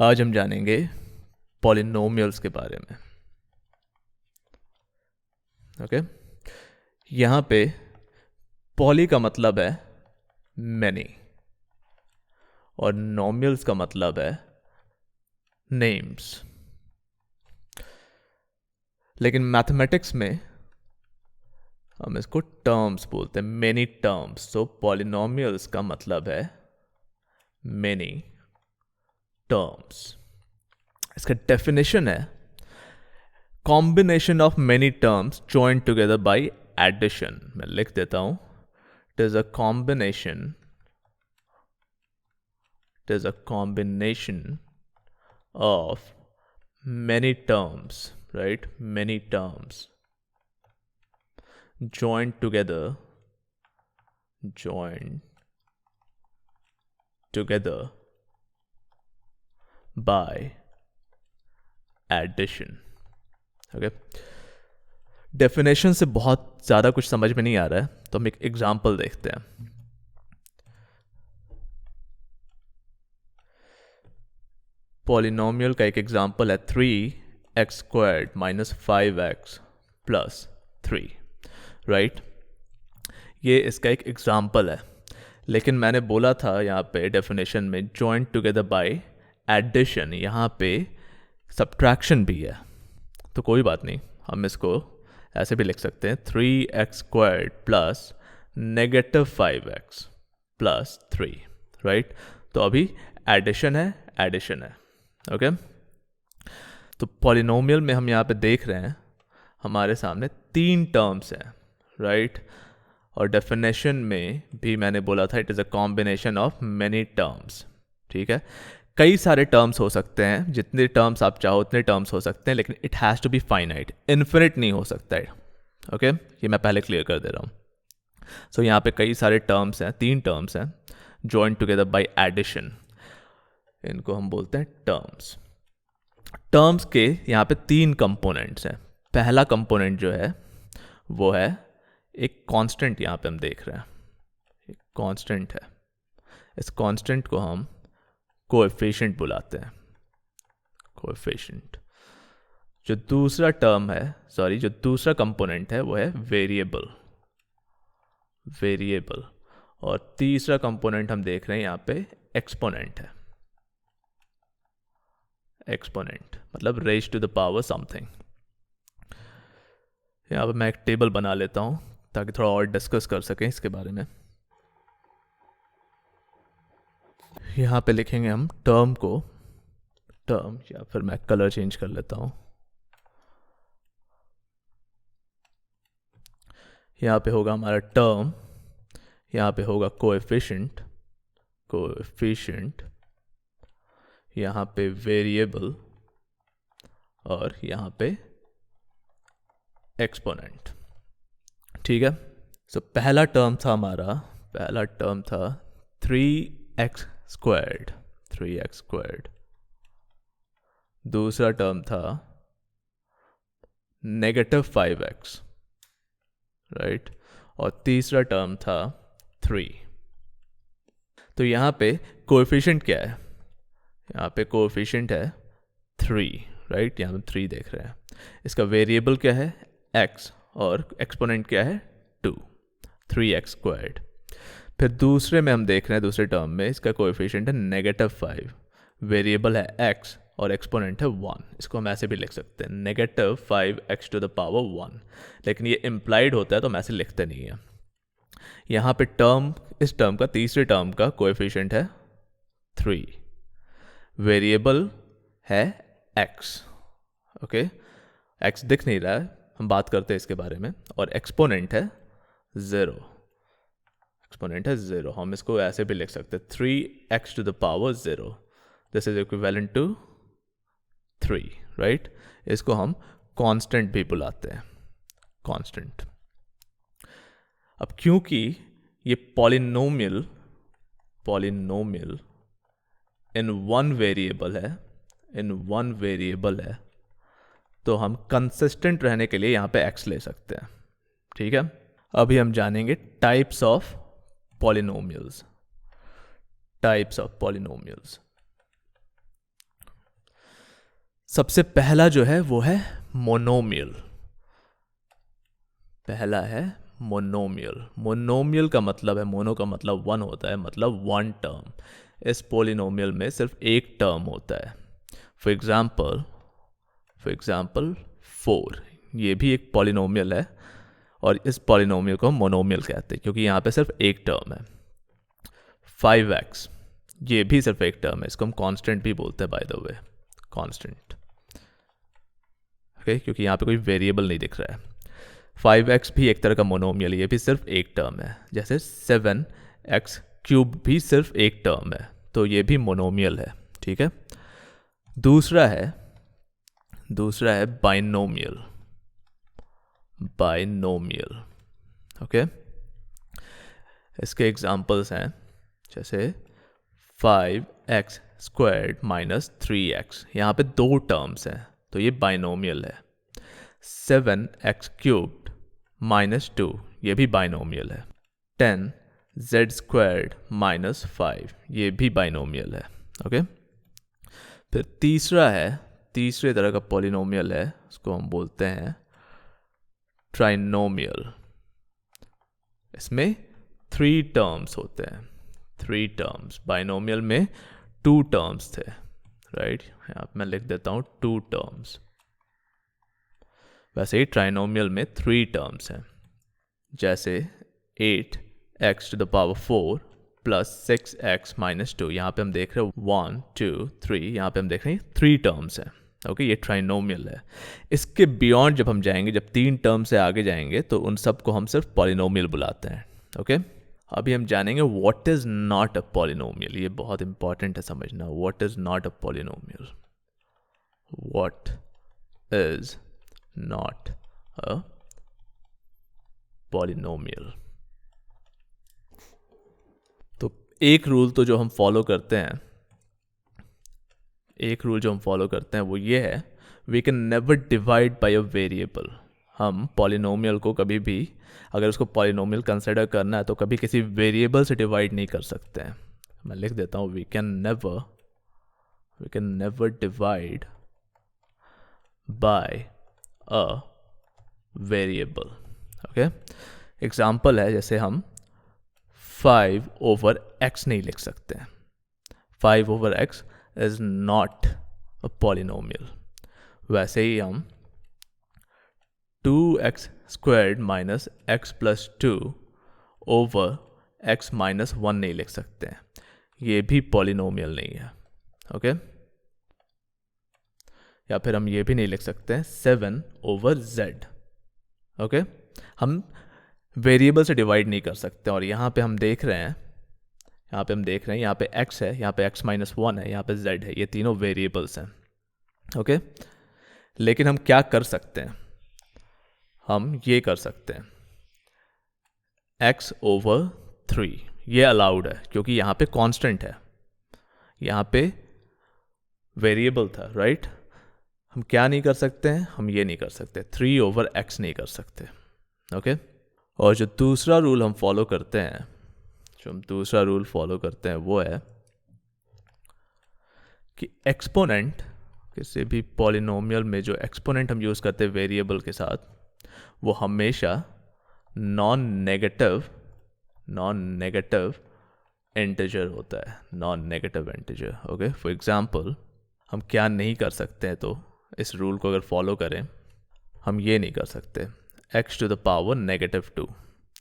आज हम जानेंगे पॉलिनोमियल्स के बारे में। ओके, यहाँ पे पॉली का मतलब है मैनी और नोमियल्स का मतलब है नेम्स। लेकिन मैथमेटिक्स में हम इसको टर्म्स बोलते हैं, मेनी टर्म्स। सो पॉलिनोमियल्स का मतलब है मेनी टर्म्स। इसका डेफिनेशन है combination of many terms joined together by addition. मैं लिख देता हूं, it is a combination of many terms, right? Many terms joined together by addition. Okay, definition से बहुत ज़्यादा कुछ समझ में नहीं आ रहा है, तो हम एक एग्जाम्पल देखते हैं। पॉलिनोमियल का एक एग्जाम्पल है 3x² - 5x + 3, राइट? ये इसका एक एग्जाम्पल है, लेकिन मैंने बोला था यहाँ पे डेफिनेशन में जॉइंट टुगेदर बाय एडिशन, यहाँ पे सब्ट्रैक्शन भी है। तो कोई बात नहीं, हम इसको ऐसे भी लिख सकते हैं 3x² + -5x + 3, राइट? तो अभी एडिशन है। ओके, तो पॉलिनोमियल में हम यहाँ पे देख रहे हैं हमारे सामने 3 टर्म्स हैं, राइट? और डेफिनेशन में भी मैंने बोला था it is a combination of many terms. ठीक है, कई सारे टर्म्स हो सकते हैं, जितने टर्म्स आप चाहो उतने टर्म्स हो सकते हैं, लेकिन it has to be finite, infinite नहीं हो सकता है। ओके, ये मैं पहले क्लियर कर दे रहा हूँ। सो यहाँ पे कई सारे टर्म्स हैं, 3 टर्म्स हैं जॉइंट टुगेदर बाय एडिशन, इनको हम बोलते हैं टर्म्स। टर्म्स के यहाँ पे 3 कंपोनेंट्स हैं। पहला कंपोनेंट जो है वो है एक कांस्टेंट, यहाँ पे हम देख रहे हैं एक कांस्टेंट है। इस कांस्टेंट को हम कोएफिशिएंट बुलाते हैं, कोएफिशिएंट। जो दूसरा टर्म है, जो दूसरा कंपोनेंट है वो है वेरिएबल। और तीसरा कंपोनेंट हम देख रहे हैं यहाँ पे एक्सपोनेंट है। एक्सपोनेंट मतलब raise to the power something. यहाँ पे मैं एक टेबल बना लेता हूँ ताकि थोड़ा और डिस्कस कर सकें इसके बारे में। यहाँ पे लिखेंगे हम टर्म या फिर मैं कलर चेंज कर लेता हूँ। यहाँ पे होगा हमारा टर्म, यहाँ पे होगा कोएफिशिएंट, यहाँ पे वेरिएबल और यहाँ पे एक्सपोनेंट। ठीक है, सो पहला टर्म था 3x²। दूसरा टर्म था -5x, राइट? और तीसरा टर्म था 3। तो यहाँ पे कोएफिशिएंट क्या है? यहाँ पे कोएफिशिएंट है 3, राइट? यहाँ पे 3 देख रहे हैं। इसका वेरिएबल क्या है? x, और एक्सपोनेंट क्या है? 2, 3x²। फिर दूसरे में हम देख रहे हैं, दूसरे टर्म में इसका कोएफिशिएंट है -5, वेरिएबल है x और एक्सपोनेंट है 1। इसको हम ऐसे भी लिख सकते हैं -5x⁻1, लेकिन ये इम्प्लाइड होता है तो हम ऐसे लिखते नहीं है। यहाँ पे इस टर्म का, तीसरे टर्म का कोएफिशिएंट है 3, वेरिएबल है x। ओके, x दिख नहीं रहा है, हम बात करते हैं इसके बारे में। और एक्सपोनेंट है 0, हम इसको ऐसे भी लिख सकते हैं 3x⁻0, this is equivalent to 3, right? इसको हम कांस्टेंट भी बुलाते हैं, कांस्टेंट। अब क्योंकि ये पॉलिनोमियल इन वन वेरिएबल है, तो हम कंसिस्टेंट रहने के लिए यहाँ पे x ले सकते हैं। ठीक है, अभी हम जानेंगे टाइप्स ऑफ पॉलिनोमियल्स। सबसे पहला जो है वो है मोनोमियल। पहला है मोनोमियल। मोनोमियल का मतलब है, मोनो का मतलब वन होता है, मतलब वन टर्म। इस पोलिनोमियल में सिर्फ एक टर्म होता है। फॉर एग्जाम्पल 4, ये भी एक पॉलिनोमियल है और इस पॉलिनोमियल को हम मोनोमियल कहते हैं क्योंकि यहाँ पे सिर्फ एक टर्म है। 5x, ये भी सिर्फ एक टर्म है, इसको हम कांस्टेंट भी बोलते हैं by the way, constant, okay, क्योंकि यहाँ पे कोई वेरिएबल नहीं दिख रहा है। 5x भी एक तरह का मोनोमियल, ये भी सिर्फ एक टर्म है। जैसे 7x³ भी सिर्फ एक टर्म है, तो ये भी मोनोमियल है, ठीक है। दूसरा है बाइनोमियल। ओके, इसके एग्जांपल्स हैं जैसे 5x² - 3x, यहाँ पे दो टर्म्स हैं तो ये बाइनोमियल है। 7x³ - 2, ये भी बाइनोमियल है। 10z² - 5, ये भी बाइनोमियल है, ओके। फिर तीसरे तरह का पॉलिनोमियल है, उसको हम बोलते हैं ट्राइनोमियल। इसमें 3 टर्म्स होते हैं, 3 टर्म्स। बाइनोमियल में 2 टर्म्स थे, राइट, यहाँ पे मैं लिख देता हूँ 2 टर्म्स। वैसे ही ट्राइनोमियल में 3 टर्म्स हैं, जैसे 8x⁴ + 6x - 2, यहाँ पे हम देख रहे हैं 1 2 3, यहाँ पे हम देख रहे हैं 3 टर्म्स हैं, ओके, ये ट्राइनोमियल है। इसके बियॉन्ड जब हम जाएंगे, जब 3 टर्म से आगे जाएंगे, तो उन सब को हम सिर्फ पॉलिनोमियल बुलाते हैं, ओके। अभी हम जानेंगे what is not a polynomial. ये बहुत इंपॉर्टेंट है समझना, what is not a polynomial. What is not a polynomial. तो एक रूल तो जो हम फॉलो करते हैं, वो ये है, we can never divide by a variable. हम पॉलिनोमियल को कभी भी, अगर उसको पॉलिनोमियल कंसिडर करना है, तो कभी किसी वेरिएबल से डिवाइड नहीं कर सकते हैं। मैं लिख देता हूँ, we can never divide by a variable, okay. Example है, जैसे हम 5/x नहीं लिख सकते हैं। 5/x is not a polynomial. वैसे ही हम 2x² - x + 2 / x - 1 नहीं लिख सकते हैं, ये भी पॉलिनोमियल नहीं है, ओके। या फिर हम ये भी नहीं लिख सकते हैं 7/z, ओके। हम वेरिएबल से डिवाइड नहीं कर सकते। और यहाँ पे हम देख रहे हैं, यहाँ पे x है, यहाँ पे x - 1 है, यहाँ पे z है, ये तीनों वेरिएबल्स हैं, ओके। लेकिन हम क्या कर सकते हैं, हम ये कर सकते हैं, x/3, ये अलाउड है क्योंकि यहाँ पे कांस्टेंट है, यहाँ पे वेरिएबल था, राइट। हम क्या नहीं कर सकते हैं, हम ये नहीं कर सकते, 3/x नहीं कर सकते, ओके। और जो दूसरा रूल हम फॉलो करते हैं, वो है कि एक्सपोनेंट, किसी भी पॉलिनोमियल में जो एक्सपोनेंट हम यूज़ करते हैं वेरिएबल के साथ, वो हमेशा नॉन नेगेटिव इंटीजर होता है, ओके। फॉर एग्जांपल, हम क्या नहीं कर सकते हैं, तो इस रूल को अगर फॉलो करें, हम ये नहीं कर सकते x⁻² -2,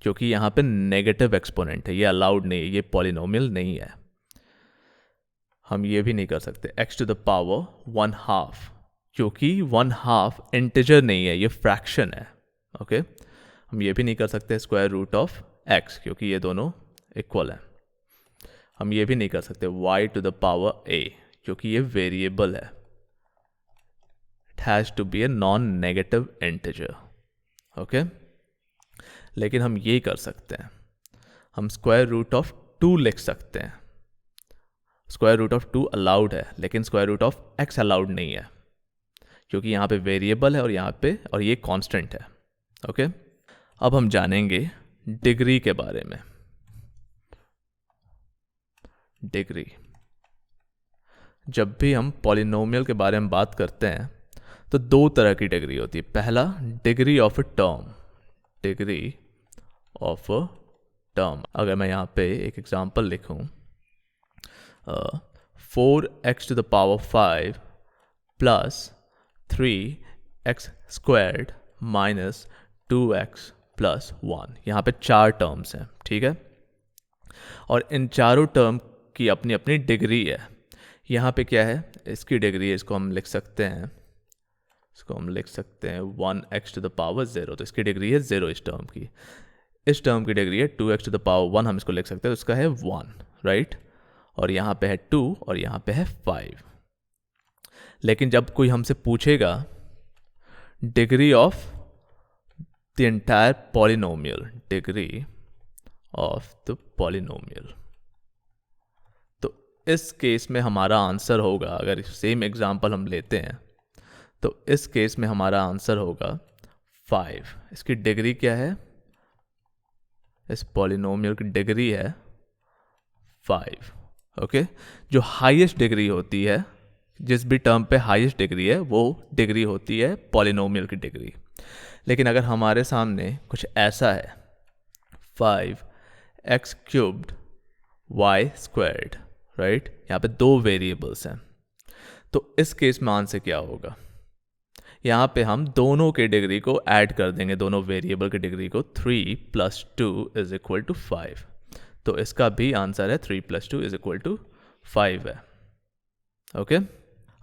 क्योंकि यहाँ पे नेगेटिव एक्सपोनेंट है, ये अलाउड नहीं है, ये पॉलिनोमियल नहीं है। हम ये भी नहीं कर सकते x⁻1/2, क्योंकि 1/2 इंटीजर नहीं है, ये फ्रैक्शन है, ओके। हम ये भी नहीं कर सकते √x, क्योंकि ये दोनों इक्वल हैं। हम ये भी नहीं कर सकते y⁻a, क्योंकि ये वेरिएबल है, it has to be a non negative integer, okay. लेकिन हम ये कर सकते हैं, हम √2 लिख सकते हैं। √2 अलाउड है, लेकिन √x अलाउड नहीं है, क्योंकि यहाँ पे वेरिएबल है और ये कांस्टेंट है, ओके। अब हम जानेंगे डिग्री के बारे में। जब भी हम पॉलिनोमियल के बारे में बात करते हैं तो दो तरह की डिग्री होती है। पहला, degree of a term, degree of a term. अगर मैं यहाँ पे एक एग्जांपल लिखूँ, 4x to the power 5 plus 3x squared minus 2x plus 1, यहाँ पे 4 टर्म्स हैं, ठीक है। और इन चारों टर्म की अपनी अपनी डिग्री है। यहाँ पे क्या है, इसकी डिग्री है, इसको हम लिख सकते हैं 1x टू द पावर 0, तो इसकी डिग्री है 0 इस टर्म की। इस टर्म की डिग्री है 2x टू द पावर 1, हम इसको लिख सकते हैं, तो इसका है 1, राइट। और यहाँ पे है 2 और यहाँ पे है 5। लेकिन जब कोई हमसे पूछेगा degree of the entire polynomial, degree of the polynomial, तो इस केस में हमारा आंसर होगा, अगर सेम एग्जांपल हम लेते हैं तो इस केस में हमारा आंसर होगा 5। इसकी डिग्री क्या है, इस पॉलिनोमियल की डिग्री है 5, ओके। जो हाईएस्ट डिग्री होती है, जिस भी टर्म पे हाईएस्ट डिग्री है, वो डिग्री होती है पॉलिनोमियल की डिग्री। लेकिन अगर हमारे सामने कुछ ऐसा है 5x cubed y squared, right, यहाँ पे दो वेरिएबल्स हैं, तो इस केस में आंसर क्या होगा, यहाँ पे हम दोनों के डिग्री को ऐड कर देंगे, दोनों वेरिएबल की डिग्री को। 3 + 2 = 5, तो इसका भी आंसर है 3 + 2 = 5 है, ओके।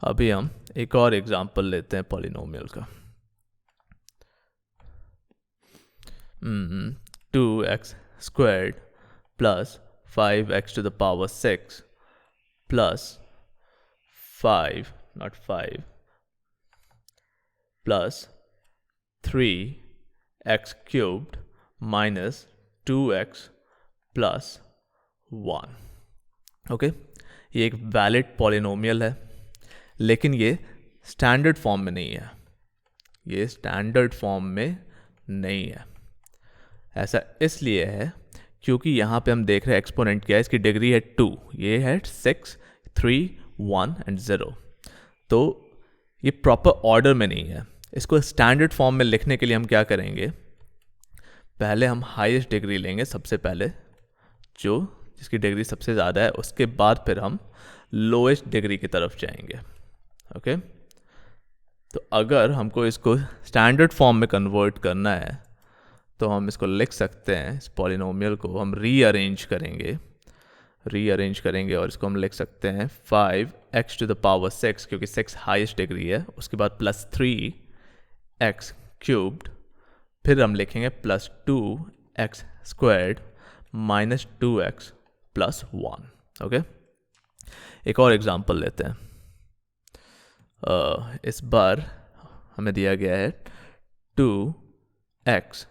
अभी हम एक और एग्जांपल लेते हैं पॉलिनोमियल का। 2x squared plus 5x to the power 6 plus 5 plus 3x cubed minus 2x plus 1, okay. ये एक वैलिड पॉलिनोमियल है, लेकिन ये स्टैंडर्ड फॉर्म में नहीं है, ये स्टैंडर्ड फॉर्म में नहीं है। ऐसा इसलिए है क्योंकि यहाँ पे हम देख रहे हैं एक्सपोनेंट क्या है, इसकी डिग्री है 2, ये है 6, 3, 1 एंड 0, तो ये प्रॉपर ऑर्डर में नहीं है। इसको स्टैंडर्ड फॉर्म में लिखने के लिए हम क्या करेंगे, पहले हम हाईएस्ट डिग्री लेंगे सबसे पहले, जो जिसकी डिग्री सबसे ज़्यादा है, उसके बाद फिर हम लोएस्ट डिग्री की तरफ जाएंगे, ओके। तो अगर हमको इसको स्टैंडर्ड फॉर्म में कन्वर्ट करना है तो हम इसको लिख सकते हैं, इस पॉलिनोमियल को हम रीअरेंज करेंगे और इसको हम लिख सकते हैं 5x टू द पावर 6, क्योंकि 6 हाईएस्ट डिग्री है, उसके बाद प्लस 3x क्यूब्ड, फिर हम लिखेंगे plus 2x squared minus 2x plus 1, okay. एक और एग्जांपल लेते हैं। इस बार हमें दिया गया है 2x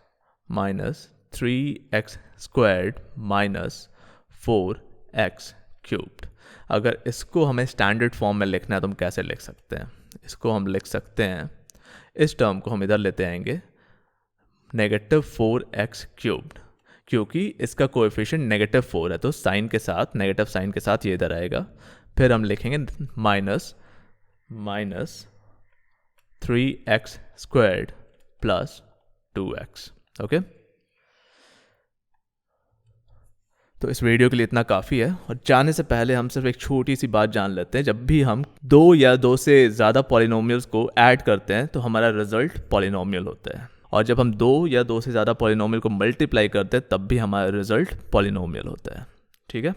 minus 3x squared minus 4x cubed. अगर इसको हमें स्टैंडर्ड फॉर्म में लिखना है तो हम कैसे लिख सकते हैं, इसको हम लिख सकते हैं, इस टर्म को हम इधर लेते आएंगे -4x क्यूब्ड, क्योंकि इसका कोएफिशिएंट -4 है, तो साइन के साथ, नेगेटिव साइन के साथ ये इधर आएगा। फिर हम लिखेंगे minus 3x squared plus 2x, okay. तो इस वीडियो के लिए इतना काफ़ी है, और जाने से पहले हम सिर्फ एक छोटी सी बात जान लेते हैं। जब भी हम 2 या 2 से ज़्यादा पॉलिनोमियल्स को ऐड करते हैं तो हमारा रिजल्ट पॉलिनोमियल होता है, और जब हम 2 या 2 से ज़्यादा पॉलिनोमियल को मल्टीप्लाई करते हैं तब भी हमारा रिजल्ट पॉलिनोमियल होता है, ठीक है।